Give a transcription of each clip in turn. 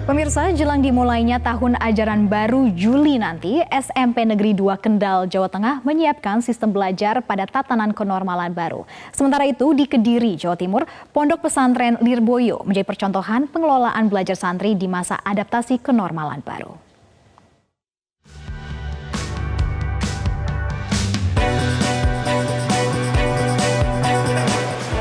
Pemirsa, jelang dimulainya tahun ajaran baru Juli nanti, SMP Negeri 2 Kendal, Jawa Tengah menyiapkan sistem belajar pada tatanan kenormalan baru. Sementara itu di Kediri, Jawa Timur, Pondok Pesantren Lirboyo menjadi percontohan pengelolaan belajar santri di masa adaptasi kenormalan baru.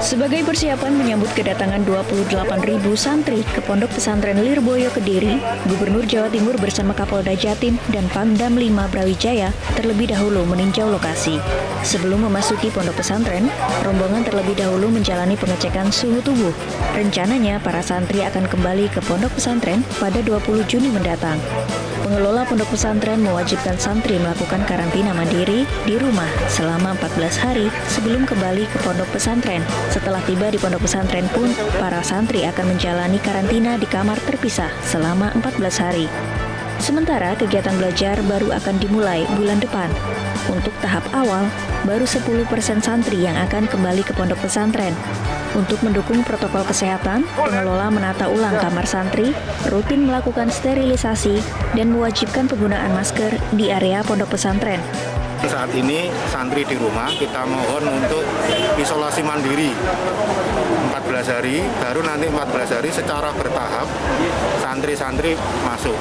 Sebagai persiapan menyambut kedatangan 28.000 santri ke Pondok Pesantren Lirboyo Kediri, Gubernur Jawa Timur bersama Kapolda Jatim dan Pangdam 5 Brawijaya terlebih dahulu meninjau lokasi. Sebelum memasuki pondok pesantren, rombongan terlebih dahulu menjalani pengecekan suhu tubuh. Rencananya para santri akan kembali ke pondok pesantren pada 20 Juni mendatang. Pengelola pondok pesantren mewajibkan santri melakukan karantina mandiri di rumah selama 14 hari sebelum kembali ke pondok pesantren. Setelah tiba di pondok pesantren pun, para santri akan menjalani karantina di kamar terpisah selama 14 hari. Sementara kegiatan belajar baru akan dimulai bulan depan. Untuk tahap awal, baru 10% santri yang akan kembali ke pondok pesantren. Untuk mendukung protokol kesehatan, pengelola menata ulang kamar santri, rutin melakukan sterilisasi, dan mewajibkan penggunaan masker di area pondok pesantren. Saat ini santri di rumah kita mohon untuk isolasi mandiri 14 hari, baru nanti 14 hari secara bertahap santri-santri masuk.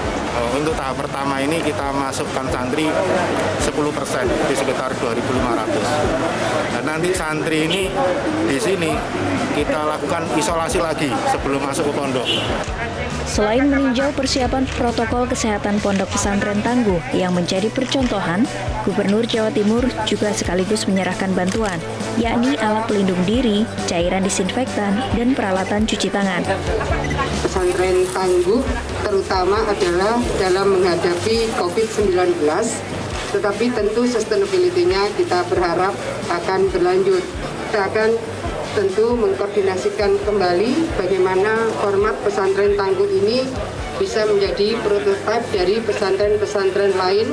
Untuk tahap pertama ini kita masukkan santri 10% di sekitar 2.500. Dan nanti santri ini di sini kita lakukan isolasi lagi sebelum masuk ke pondok. Selain meninjau persiapan protokol kesehatan pondok pesantren Tangguh yang menjadi percontohan, Gubernur Jawa Timur juga sekaligus menyerahkan bantuan, yakni alat pelindung diri, cairan disinfektan, dan peralatan cuci tangan. Pesantren Tangguh terutama adalah dalam menghadapi COVID-19, tetapi tentu sustainability-nya kita berharap akan berlanjut. Kita akan tentu mengkoordinasikan kembali bagaimana format pesantren Tangguh ini bisa menjadi prototipe dari pesantren-pesantren lain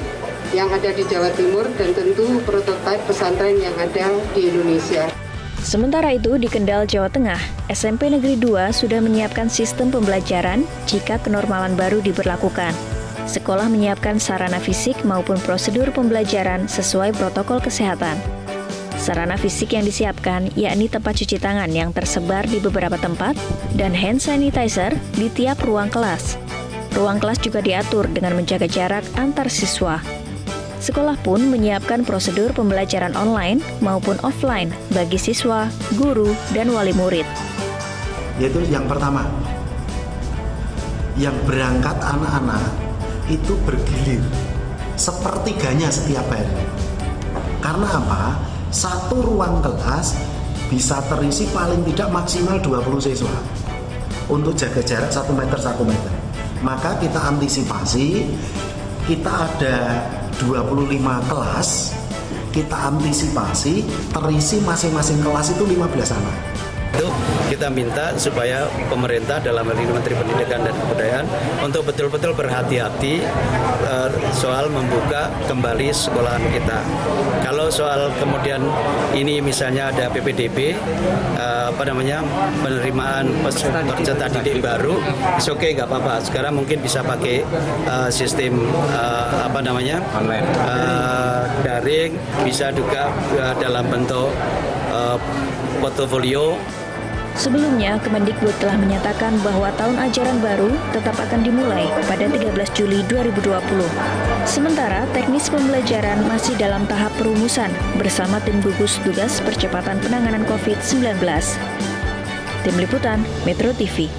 yang ada di Jawa Timur dan tentu prototipe pesantren yang ada di Indonesia. Sementara itu di Kendal, Jawa Tengah, SMP Negeri 2 sudah menyiapkan sistem pembelajaran jika kenormalan baru diberlakukan. Sekolah menyiapkan sarana fisik maupun prosedur pembelajaran sesuai protokol kesehatan. Sarana fisik yang disiapkan yakni tempat cuci tangan yang tersebar di beberapa tempat dan hand sanitizer di tiap ruang kelas. Ruang kelas juga diatur dengan menjaga jarak antar siswa. Sekolah pun menyiapkan prosedur pembelajaran online maupun offline bagi siswa, guru, dan wali murid. Yaitu yang pertama, yang berangkat anak-anak itu bergilir sepertiganya setiap hari. Karena apa? Satu ruang kelas bisa terisi paling tidak maksimal 20 siswa untuk jaga jarak 1 meter 1 meter. Maka kita antisipasi, kita ada 25 kelas, kita antisipasi terisi masing-masing kelas itu 15 anak. Itu kita minta supaya pemerintah dalam hal ini Menteri Pendidikan dan Kebudayaan untuk betul-betul berhati-hati soal membuka kembali sekolahan kita. Kalau soal kemudian ini misalnya ada PPDB, penerimaan peserta didik baru, oke nggak apa-apa. Sekarang mungkin bisa pakai sistem online, daring, bisa juga dalam bentuk portofolio. Sebelumnya, Kemendikbud telah menyatakan bahwa tahun ajaran baru tetap akan dimulai pada 13 Juli 2020. Sementara teknis pembelajaran masih dalam tahap perumusan bersama tim gugus tugas percepatan penanganan COVID-19. Tim Liputan, Metro TV.